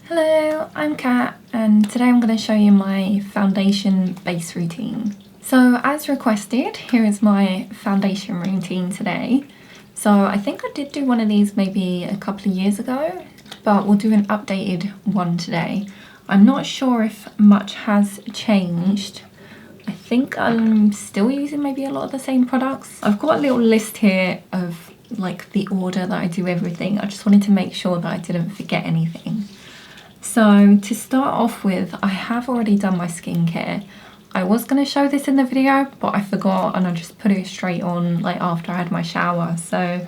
Hello, I'm Kat and today I'm going to show you my foundation base routine. So as requested, here is my foundation routine today. So I think I did do one of these maybe a couple of years ago, but we'll do an updated one today. I'm not sure if much has changed. I think I'm still using maybe a lot of the same products. I've got a little list here of like the order that I do everything. I just wanted to make sure that I didn't forget anything. So to start off with, I have already done my skincare. I was going to show this in the video, but I forgot and I just put it straight on like after I had my shower. So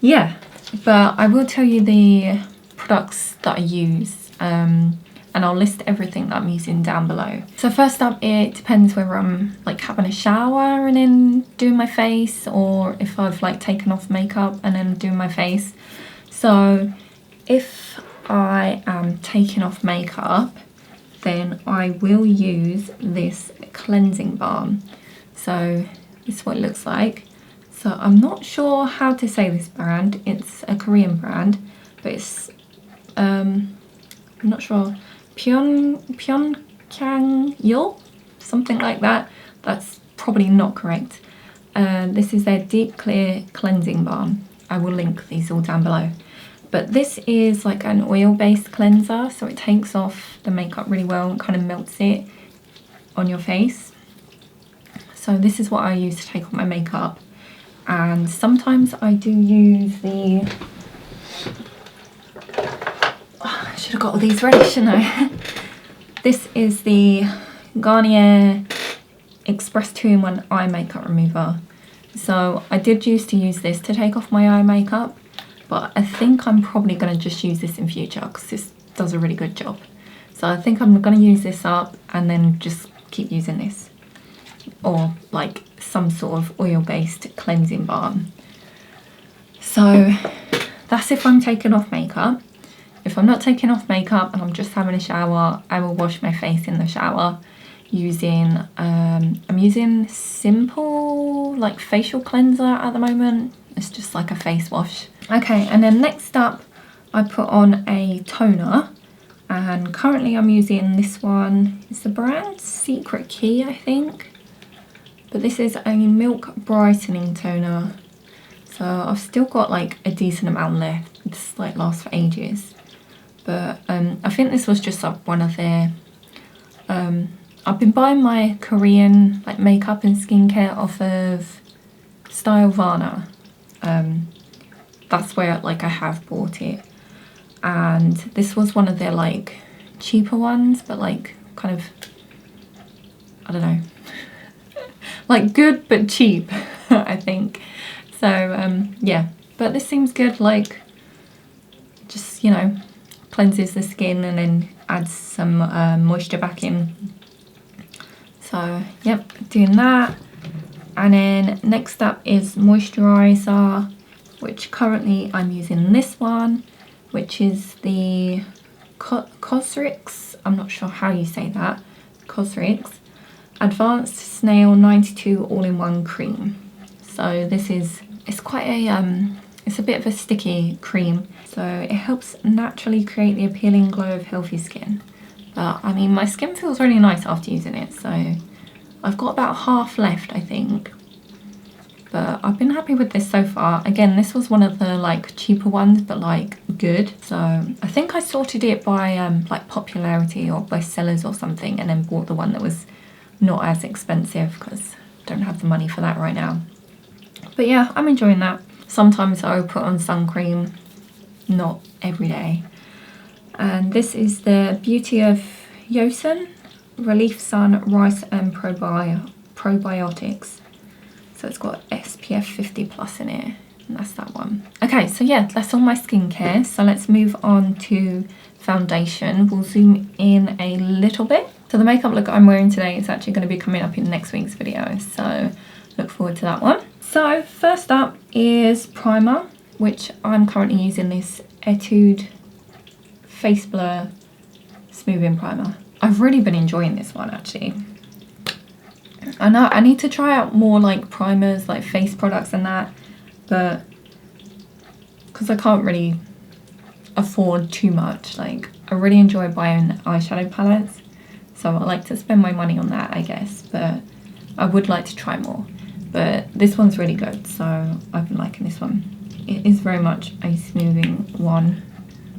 yeah, but I will tell you the products that I use and I'll list everything that I'm using down below. So first up, it depends whether I'm like having a shower and then doing my face, or if I've like taken off makeup and then doing my face. So if I am taking off makeup, then I will use this cleansing balm. So this is what it looks like. So I'm not sure how to say this brand. It's a Korean brand, but it's I'm not sure, Pyeongchang, something like that. That's probably not correct. This is their deep clear cleansing balm. I will link these all down below. But this is like an oil-based cleanser, so it takes off the makeup really well and kind of melts it on your face. So this is what I use to take off my makeup. And sometimes I do use the... Oh, I should have got all these ready, shouldn't I? This is the Garnier Express 2-in-1 Eye Makeup Remover. So I did used to use this to take off my eye makeup, but I think I'm probably going to just use this in future because this does a really good job. So I think I'm going to use this up and then just keep using this. Or like some sort of oil-based cleansing balm. So that's if I'm taking off makeup. If I'm not taking off makeup and I'm just having a shower, I will wash my face in the shower using, I'm using Simple like facial cleanser at the moment. It's just like a face wash. Okay, and then next up, I put on a toner, and currently I'm using this one. It's the brand Secret Key, I think. But this is a milk brightening toner. So I've still got like a decent amount left. This like lasts for ages. But I think this was just like one of their, I've been buying my Korean like makeup and skincare off of Style Varna. That's where like I have bought it, and this was one of their like cheaper ones, but like kind of, I don't know, like good but cheap. I think so. Yeah, but this seems good. Like just, you know, cleanses the skin and then adds some moisture back in. So yep, doing that. And then next up is moisturiser, which currently I'm using this one, which is the Cosrx, I'm not sure how you say that, Cosrx Advanced Snail 92 All-in-One Cream. So this is, it's quite a, it's a bit of a sticky cream, so it helps naturally create the appealing glow of healthy skin. But I mean, my skin feels really nice after using it, so I've got about half left, I think. But I've been happy with this so far. Again, this was one of the like cheaper ones, but like good. So I think I sorted it by like popularity or bestsellers or something, and then bought the one that was not as expensive because I don't have the money for that right now. But yeah, I'm enjoying that. Sometimes I will put on sun cream, not every day. And this is the Beauty of Yosun Relief Sun Rice and Probiotics. So it's got SPF 50 plus in it, and that's that one. Okay, so yeah, that's all my skincare. So let's move on to foundation. We'll zoom in a little bit. So the makeup look I'm wearing today is actually going to be coming up in next week's video, so look forward to that one. So first up is primer, which I'm currently using this Etude Face Blur Smoothing Primer. I've really been enjoying this one actually. I know I need to try out more like primers, like face products and that, but because I can't really afford too much. Like, I really enjoy buying eyeshadow palettes, so I like to spend my money on that, I guess, but I would like to try more. But this one's really good, so I've been liking this one. It is very much a smoothing one,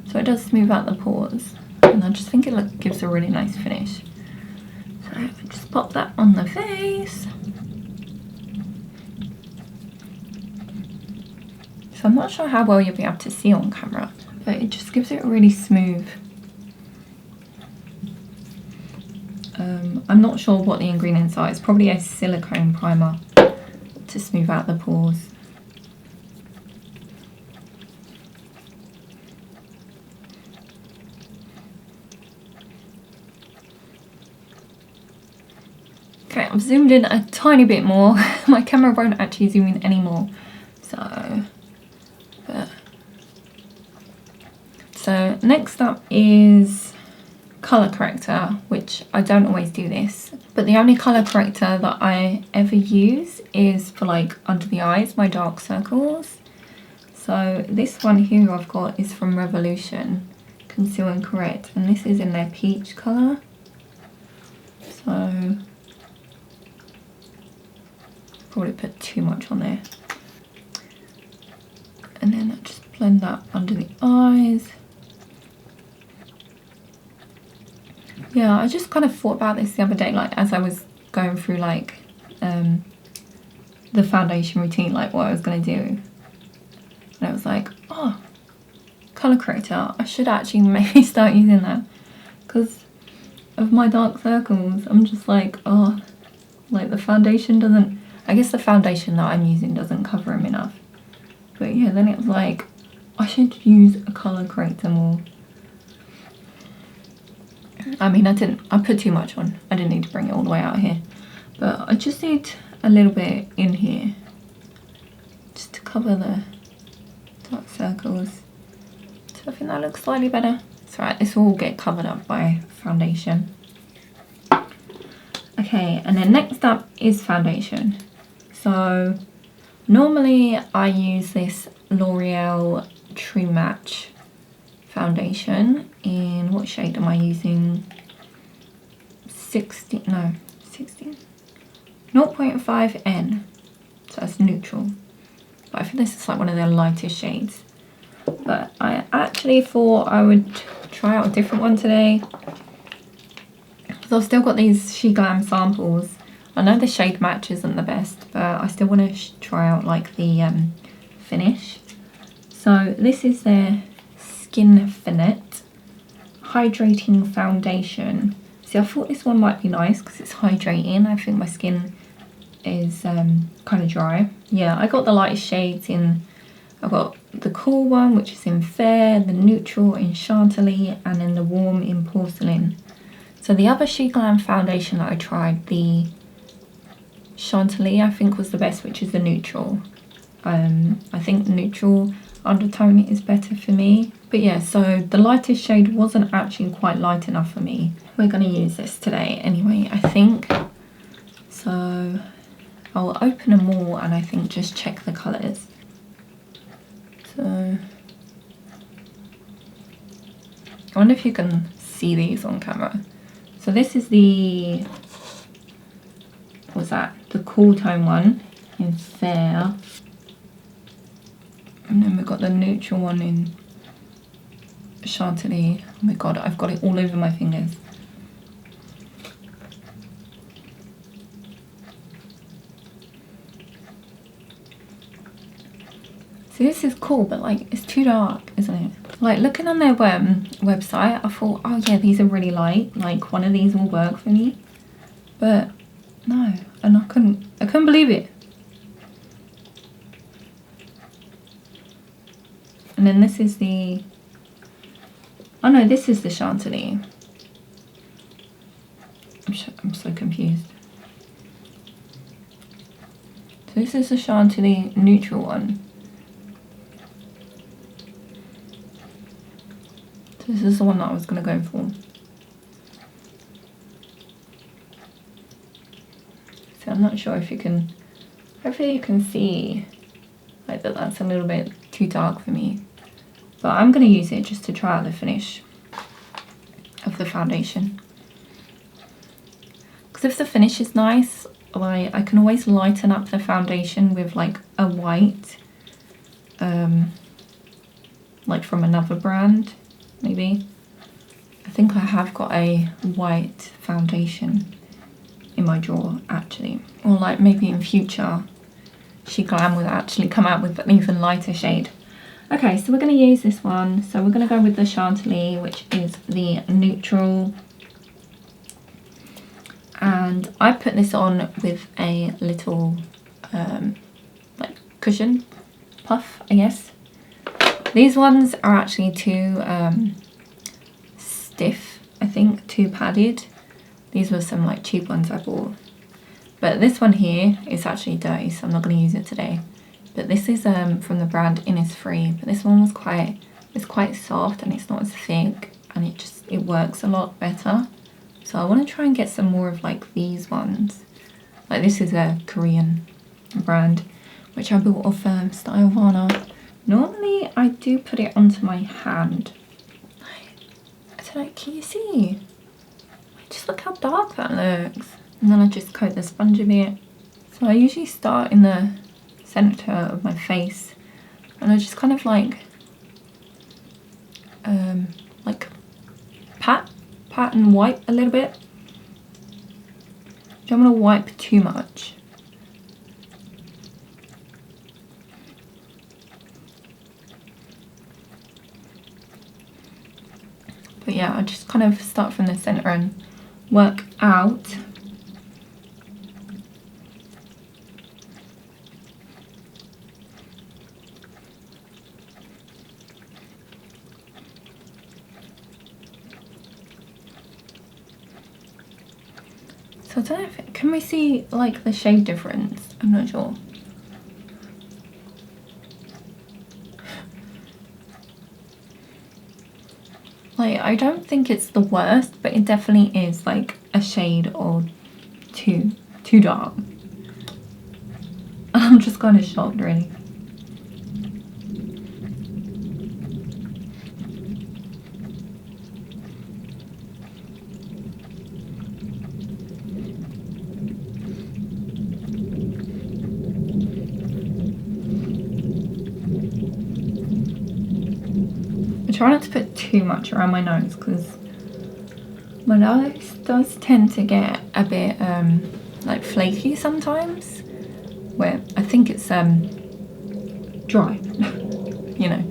so it does smooth out the pores, and I just think it gives a really nice finish. So I just pop that on the face. So I'm not sure how well you'll be able to see on camera, but it just gives it really smooth. I'm not sure what the ingredients are. It's probably a silicone primer to smooth out the pores. Okay, I've zoomed in a tiny bit more. My camera won't actually zoom in anymore. So next up is colour corrector, which I don't always do this, but the only colour corrector that I ever use is for like under the eyes, my dark circles. So this one here I've got is from Revolution, Conceal and Correct, and this is in their peach colour. So probably put too much on there. And then I just blend that under the eyes. Yeah, I just kind of thought about this the other day, like as I was going through like the foundation routine, like what I was going to do. And I was like, oh, colour corrector, I should actually maybe start using that. Because of my dark circles, I'm just like, oh, like the foundation doesn't, I guess the foundation that I'm using doesn't cover them enough. But yeah, then it was like, I should use a colour corrector more. I mean, I put too much on. I didn't need to bring it all the way out here. But I just need a little bit in here, just to cover the dark circles. So I think that looks slightly better. It's alright, this will all get covered up by foundation. Okay, and then next up is foundation. So normally I use this L'Oreal True Match foundation in, what shade am I using? 16, 0.5N, so that's neutral. But I think this is like one of their lightest shades. But I actually thought I would try out a different one today. So I've still got these She Glam samples. I know the shade match isn't the best, but I still want to try out like the finish. So this is their Skin Finette Hydrating Foundation. See, I thought this one might be nice because it's hydrating. I think my skin is kind of dry. Yeah, I got the lightest shades in. I've got the cool one, which is in Fair, the neutral in Chantilly, and then the warm in Porcelain. So the other She Glam foundation that I tried, the Chantilly, I think was the best, which is the neutral. I think the neutral undertone is better for me. But yeah, so the lightest shade wasn't actually quite light enough for me. We're going to use this today anyway, I think. So I'll open them all and I think just check the colours. So I wonder if you can see these on camera. So this is the, what's that? The cool tone one in Fair. And then we've got the neutral one in Chantilly. Oh my god, I've got it all over my fingers. See, this is cool, but like it's too dark, isn't it? Like looking on their website, I thought, oh yeah, these are really light. Like one of these will work for me. But no, and I couldn't believe it. And then this is the, oh no, this is the Chantilly. I'm so confused. So this is the Chantilly neutral one. So this is the one that I was going to go for. So I'm not sure if you can, hopefully you can see like that's a little bit too dark for me. but I'm going to use it just to try out the finish of the foundation. Because if the finish is nice, I can always lighten up the foundation with like a white, like from another brand, maybe. I think I have got a white foundation in my drawer actually, or like maybe in future SheGlam will actually come out with an even lighter shade. Okay, so we're going to use this one. So we're going to go with the Chantilly, which is the neutral. And I put this on with a little like cushion puff, I guess. These ones are actually too stiff, I think, too padded. These were some like cheap ones I bought. But this one here is actually dirty, so I'm not going to use it today. But this is from the brand Innisfree. But this one was quite soft and it's not as thick, and it works a lot better. So I want to try and get some more of like these ones. Like this is a Korean brand, which I bought off Stylevana. Normally I do put it onto my hand. I don't know, can you see? Just look how dark that looks. And then I just coat the sponge a bit. So I usually start in the center of my face, and I just kind of like pat and wipe a little bit. Don't want to wipe too much. But yeah, I just kind of start from the center and work out. So I don't know if can we see like the shade difference? I'm not sure. Like, I don't think it's the worst, but it definitely is like a shade or too dark. I'm just kind of shocked, really. Try not to put too much around my nose, because my nose does tend to get a bit like flaky sometimes, where I think it's dry, you know,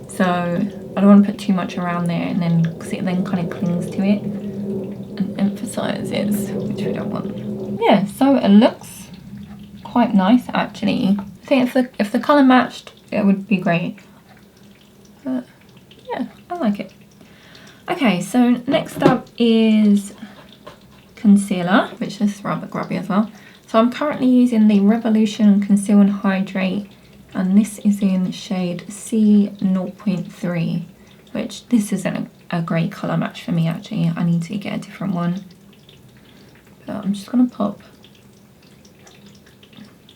so I don't want to put too much around there, and then because it then kind of clings to it and emphasizes, which we don't want. Yeah, so it looks quite nice actually. I think if the colour matched, it would be great. But yeah, I like it. Okay, so next up is concealer, which is rather grubby as well. So I'm currently using the Revolution Conceal and Hydrate, and this is in shade C0.3, which this isn't a great colour match for me actually. I need to get a different one. But I'm just gonna pop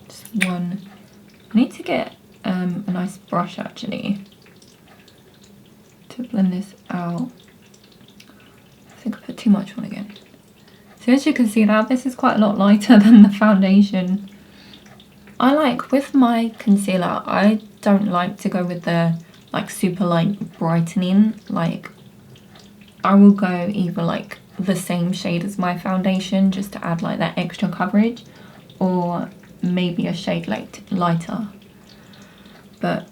just one. I need to get a nice brush actually to blend this out. I think I put too much on again. So as you can see now, this is quite a lot lighter than the foundation. I like, with my concealer, I don't like to go with the like super light brightening. Like, I will go either like the same shade as my foundation just to add like that extra coverage, or maybe a shade lighter. But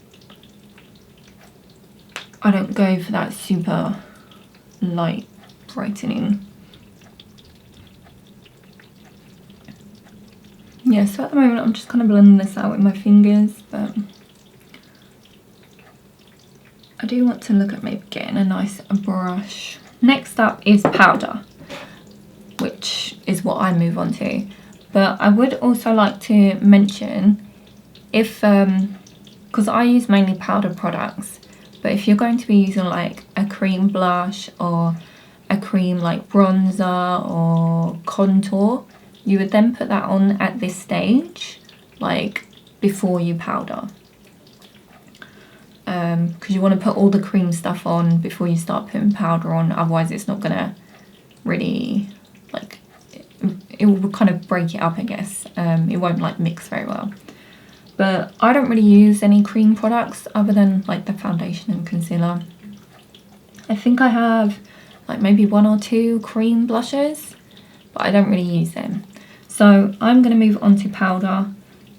I don't go for that super light brightening. Yeah, so at the moment I'm just kind of blending this out with my fingers, but I do want to look at maybe getting a nice brush. Next up is powder, which is what I move on to. But I would also like to mention, if because I use mainly powder products, but if you're going to be using like a cream blush or a cream like bronzer or contour, you would then put that on at this stage, like before you powder. because you want to put all the cream stuff on before you start putting powder on, otherwise it's not gonna really, like, it will kind of break it up, I guess. It won't like mix very well. But I don't really use any cream products other than like the foundation and concealer. I think I have like maybe 1 or 2 cream blushes, but I don't really use them. So I'm going to move on to powder,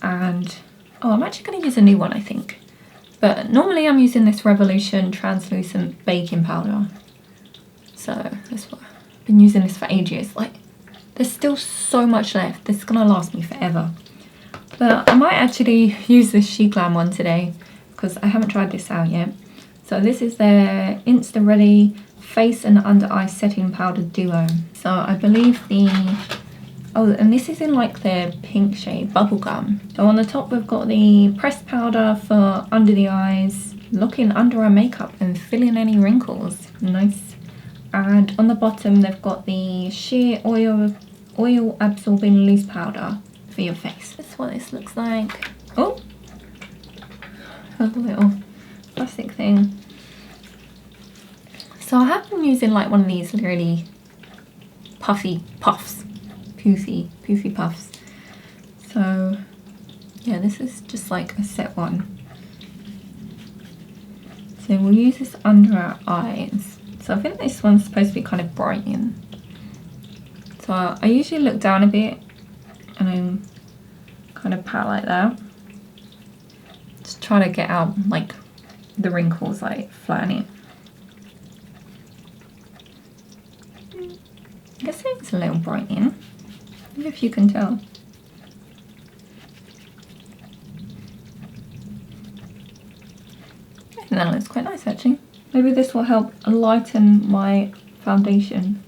and I'm actually going to use a new one, I think. But normally I'm using this Revolution translucent baking powder. So that's what I've been using this for ages. Like, there's still so much left. This is going to last me forever. But I might actually use this She Glam one today because I haven't tried this out yet. So this is their Insta Ready Face and Under Eye Setting Powder Duo. So I believe and this is in like their pink shade, Bubblegum. So on the top we've got the pressed powder for under the eyes, locking under eye makeup and filling any wrinkles. Nice. And on the bottom they've got the sheer oil absorbing loose powder for your face. That's what this looks like. Oh, a little plastic thing. So I have been using like one of these really puffy puffs. Poofy puffs. So yeah, this is just like a set one. So we'll use this under our eyes. So I think this one's supposed to be kind of brightening. So I usually look down a bit and then kind of pat like that. Just try to get out like the wrinkles, like flatten it. I guess it's a little brightening. If you can tell. I think that looks quite nice actually. Maybe this will help lighten my foundation.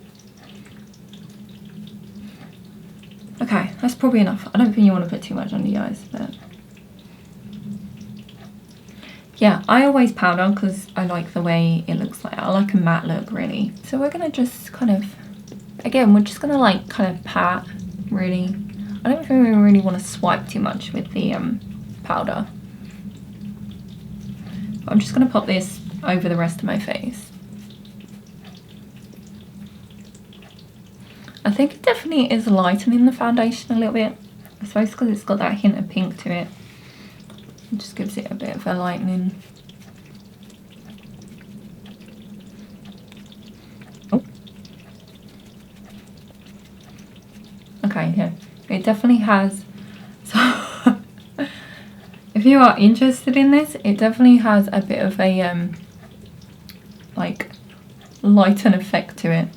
Okay, that's probably enough. I don't think you want to put too much under the eyes, but yeah, I always powder because I like the way it looks like. I like a matte look really. So we're gonna just kind of, again, we're just gonna like kind of pat. Really, I don't think we really want to swipe too much with the powder. I'm just going to pop this over the rest of my face. I think it definitely is lightening the foundation a little bit. I suppose because it's got that hint of pink to it. It just gives it a bit of a lightening. Okay, yeah, it definitely has. So if you are interested in this, it definitely has a bit of a like lighten effect to it.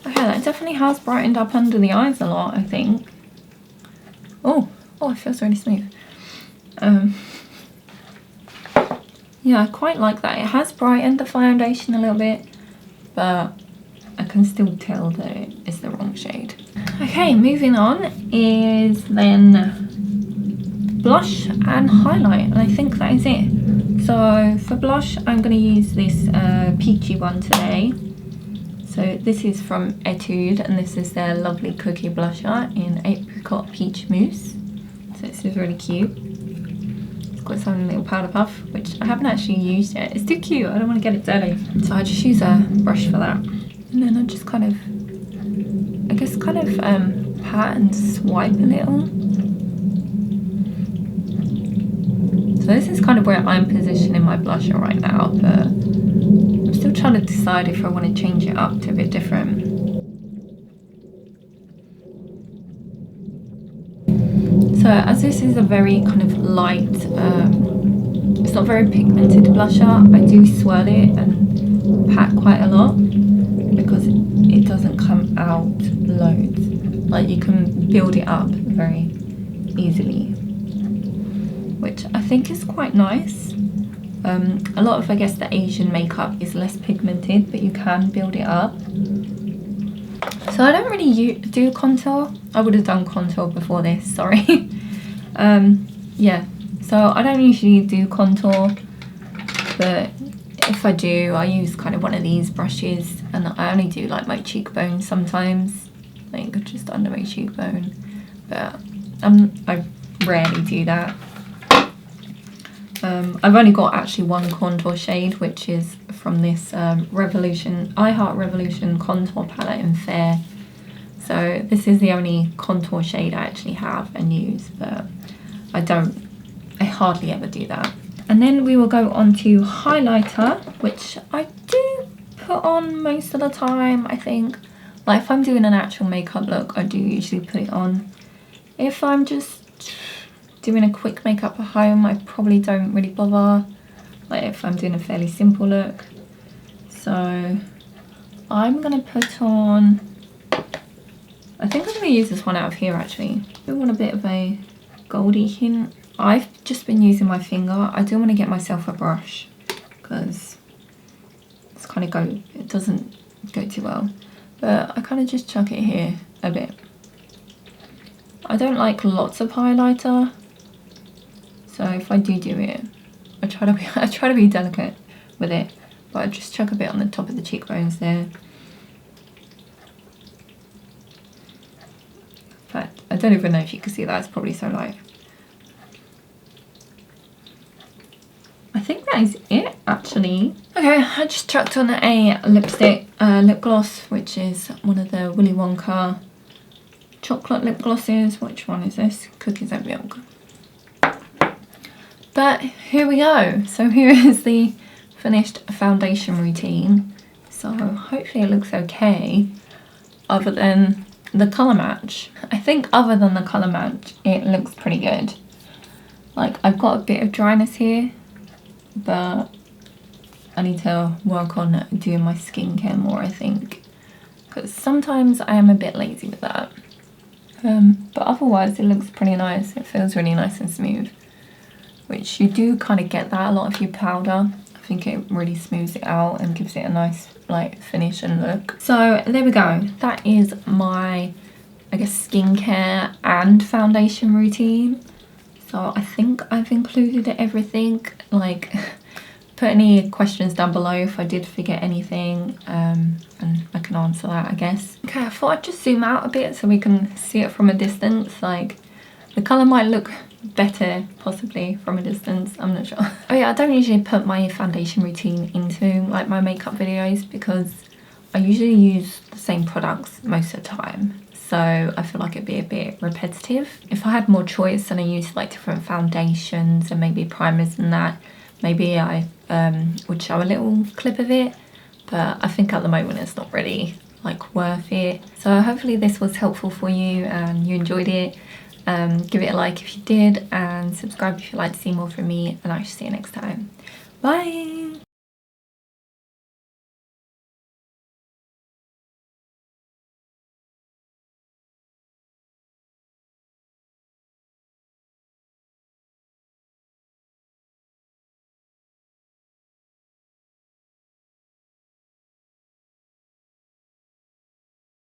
Okay, that definitely has brightened up under the eyes a lot, I think. Oh, it feels really smooth. Yeah, I quite like that. It has brightened the foundation a little bit, but I can still tell that it's the wrong shade. Okay, moving on is then blush and highlight, and I think that is it. So for blush, I'm going to use this peachy one today. So this is from Etude, and this is their lovely cookie blusher in Apricot Peach Mousse. So this is really cute. Got some little powder puff, which I haven't actually used yet. It's too cute, I don't want to get it dirty. So I just use a brush for that. And then I just kind of, I guess kind of pat and swipe a little. So this is kind of where I'm positioning my blusher right now, but I'm still trying to decide if I want to change it up to a bit different. So as this is a very kind of light, it's not very pigmented blusher, I do swirl it and pat quite a lot because it doesn't come out loads. Like you can build it up very easily, which I think is quite nice. A lot of, I guess, the Asian makeup is less pigmented, but you can build it up. So I don't really do contour. I would have done contour before this, sorry. Yeah, so I don't usually do contour, but if I do, I use kind of one of these brushes, and I only do like my cheekbone sometimes, like just under my cheekbone. But I rarely do that. I've only got actually one contour shade, which is from this I Heart Revolution contour palette in Fair. So this is the only contour shade I actually have and use, but I hardly ever do that. And then we will go on to highlighter, which I do put on most of the time, I think. Like if I'm doing an actual makeup look, I do usually put it on. If I'm just doing a quick makeup at home, I probably don't really bother. Like if I'm doing a fairly simple look. So I'm gonna put on, I think I'm gonna use this one out of here actually. I want a bit of a goldy hint. I've just been using my finger. I do want to get myself a brush because it's kind of it doesn't go too well. But I kind of just chuck it here a bit. I don't like lots of highlighter, so if I do it, I try to be delicate with it. But I just chuck a bit on the top of the cheekbones there. In fact, I don't even know if you can see that. It's probably so light. I think that is it actually. Okay, I just chucked on a lip gloss, which is one of the Willy Wonka chocolate lip glosses. Which one is this? Cookies and Milk. But here we go. So here is the finished foundation routine. So hopefully it looks okay, other than the colour match. I think other than the colour match, it looks pretty good. Like I've got a bit of dryness here, but I need to work on doing my skincare more, I think, because sometimes I am a bit lazy with that. But otherwise it looks pretty nice. It feels really nice and smooth, which you do kind of get that a lot if you powder. I think it really smooths it out and gives it a nice like finish and look. So there we go. That is my, I guess, skincare and foundation routine. So I think I've included everything. Like, put any questions down below if I did forget anything, and I can answer that, I guess. Okay, I thought I'd just zoom out a bit so we can see it from a distance. Like, the colour might look better possibly from a distance, I'm not sure. Oh yeah, I don't usually put my foundation routine into like my makeup videos because I usually use the same products most of the time. So I feel like it'd be a bit repetitive. If I had more choice and I used like different foundations and maybe primers and that, maybe I would show a little clip of it. But I think at the moment it's not really like worth it. So hopefully this was helpful for you and you enjoyed it. Give it a like if you did and subscribe if you'd like to see more from me, and I shall see you next time. Bye!